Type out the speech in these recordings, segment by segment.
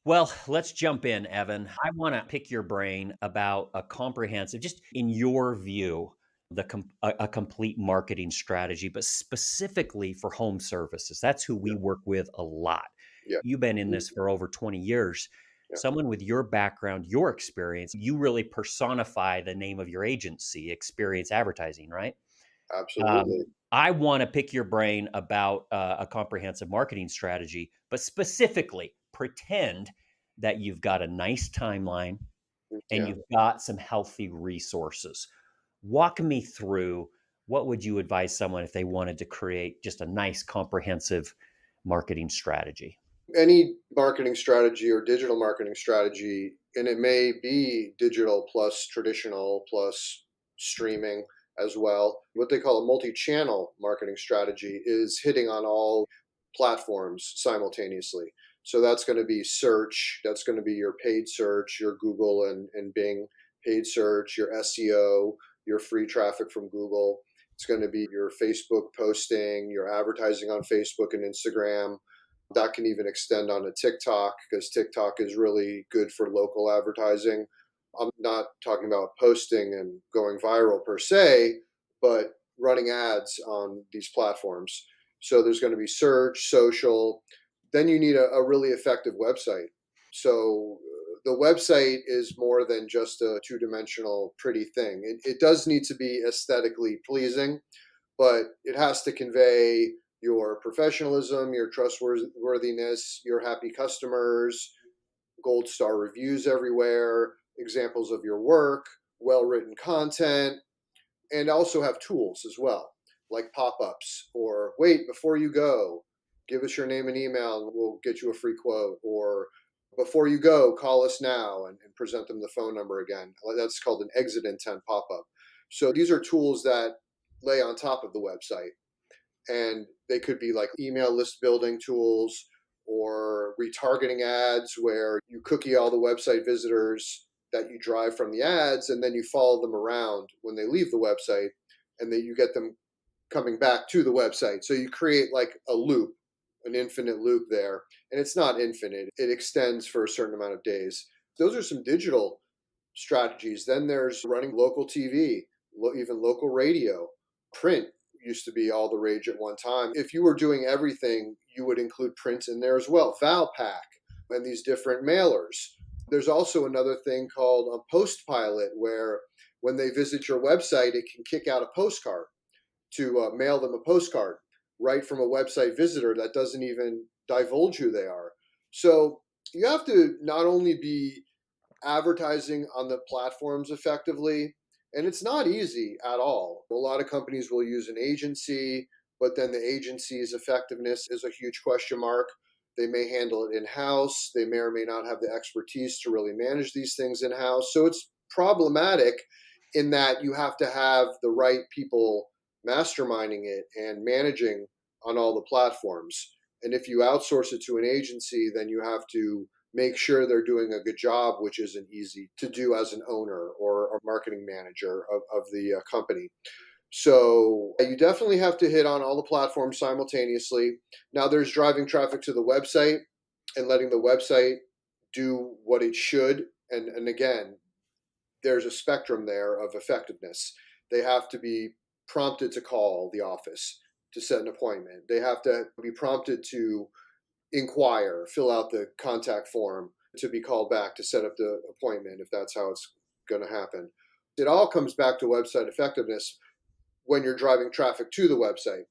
Well, let's jump in, Evan. I want to pick your brain about a comprehensive, just in your view, a complete marketing strategy, but specifically for home services. That's who we Yeah, work with a lot. yeah, You've been in mhm, this for over 20 years. yeah, Someone with your background, your experience, you really personify the name of your agency, Experience Advertising, right? absolutely. I want to pick your brain about a comprehensive marketing strategy, but specifically pretend that you've got a nice timeline and Yeah. you've got some healthy resources. Walk me through what would you advise someone if they wanted to create just a nice comprehensive marketing strategy? Any marketing strategy or digital marketing strategy, and it may be digital plus traditional plus streaming as well. What they call a multi channel marketing strategy is hitting on all platforms simultaneously. So that's going to be search, that's going to be your paid search, your Google and Bing paid search, your SEO, your free traffic from Google. It's going to be your Facebook posting, your advertising on Facebook and Instagram. That can even extend on to TikTok because TikTok is really good for local advertising. I'm not talking about posting and going viral per se, but running ads on these platforms. So there's going to be search, social. Then you need a really effective website. So the website is more than just a two-dimensional pretty thing. It does need to be aesthetically pleasing, but it has to convey your professionalism, your trustworthiness, your happy customers, gold star reviews everywhere, examples of your work, well written content, and also have tools as well, like pop ups or wait, before you go, give us your name and email and we'll get you a free quote. Or before you go, call us now and present them the phone number again. That's called an exit intent pop up. So these are tools that lay on top of the website, and they could be like email list building tools or retargeting ads where you cookie all the website visitors that you drive from the ads, and then you follow them around when they leave the website, and then you get them coming back to the website. So you create like a loop, an infinite loop there. And it's not infinite, it extends for a certain amount of days. Those are some digital strategies. Then there's running local TV, even local radio. Print used to be all the rage at one time. If you were doing everything, you would include print in there as well. Valpak and these different mailers. There's also another thing called a post pilot where when they visit your website, it can kick out a postcard to mail them a postcard right from a website visitor that doesn't even divulge who they are. So you have to not only be advertising on the platforms effectively. And it's not easy at all. A lot of companies will use an agency, but then the agency's effectiveness is a huge question mark. They may handle it in house. They may or may not have the expertise to really manage these things in house. So it's problematic in that you have to have the right people masterminding it and managing on all the platforms. And if you outsource it to an agency, then you have to make sure they're doing a good job, which isn't easy to do as an owner or a marketing manager of the company. So you definitely have to hit on all the platforms simultaneously. Now, there's driving traffic to the website and letting the website do what it should. And again, there's a spectrum there of effectiveness. They have to be prompted to call the office to set an appointment. They have to be prompted to inquire, fill out the contact form to be called back to set up the appointment if that's how it's going to happen. It all comes back to website effectiveness when you're driving traffic to the website.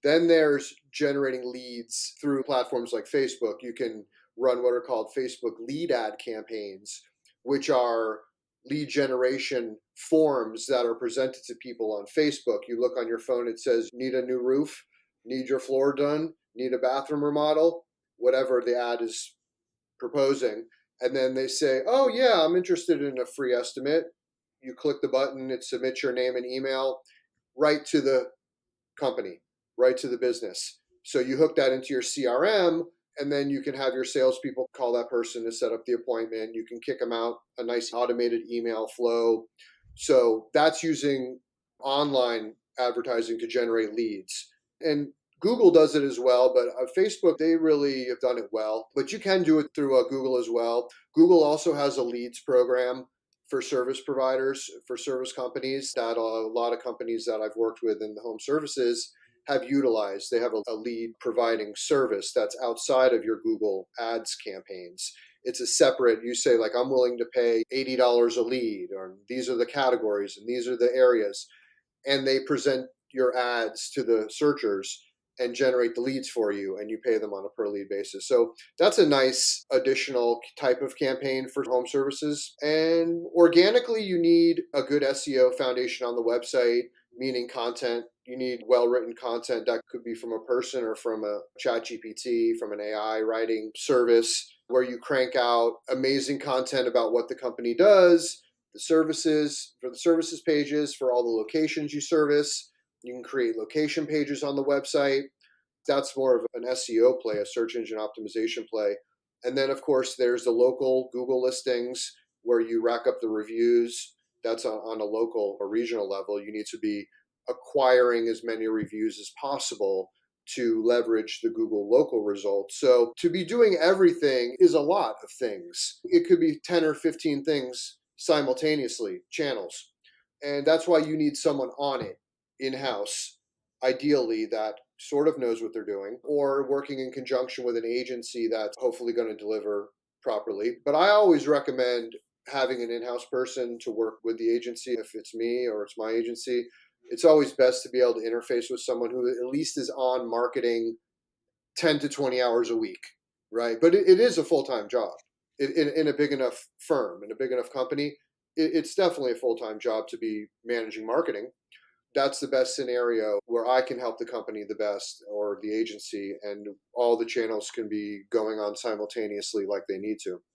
Then there's generating leads through platforms like Facebook. You can run what are called Facebook lead ad campaigns, which are lead generation forms that are presented to people on Facebook. You look on your phone, it says, need a new roof, need your floor done, need a bathroom remodel, whatever the ad is proposing. And then they say, oh, yeah, I'm interested in a free estimate. You click the button, it submits your name and email right to the company, right to the business. So you hook that into your CRM, and then you can have your salespeople call that person to set up the appointment. You can kick them out a nice automated email flow. So that's using online advertising to generate leads. And Google does it as well, but Facebook, they really have done it well. But you can do it through Google as well. Google also has a leads program for service providers, for service companies that a lot of companies that I've worked with in the home services have utilized. They have a lead providing service that's outside of your Google Ads campaigns. It's a separate, you say, like, I'm willing to pay $80 a lead, or these are the categories and these are the areas, and they present your ads to the searchers and generate the leads for you, and you pay them on a per lead basis. So that's a nice additional type of campaign for home services. And organically, you need a good SEO foundation on the website, meaning content. You need well written content that could be from a person or from a chat GPT, from an AI writing service, where you crank out amazing content about what the company does, the services, for the services pages, for all the locations you service. You can create location pages on the website. That's more of an SEO play, a search engine optimization play. And then, of course, there's the local Google listings where you rack up the reviews. That's on a local or regional level. You need to be acquiring as many reviews as possible to leverage the Google local results. So to be doing everything is a lot of things. It could be 10 or 15 things simultaneously, channels. And that's why you need someone on it in house, ideally, that sort of knows what they're doing, or working in conjunction with an agency that's hopefully going to deliver properly. But I always recommend having an in house person to work with the agency. If it's me or it's my agency, it's always best to be able to interface with someone who at least is on marketing 10 to 20 hours a week, right? But it is a full time job in a big enough firm, in a big enough company. It's definitely a full time job to be managing marketing. That's the best scenario where I can help the company the best, or the agency, and all the channels can be going on simultaneously like they need to.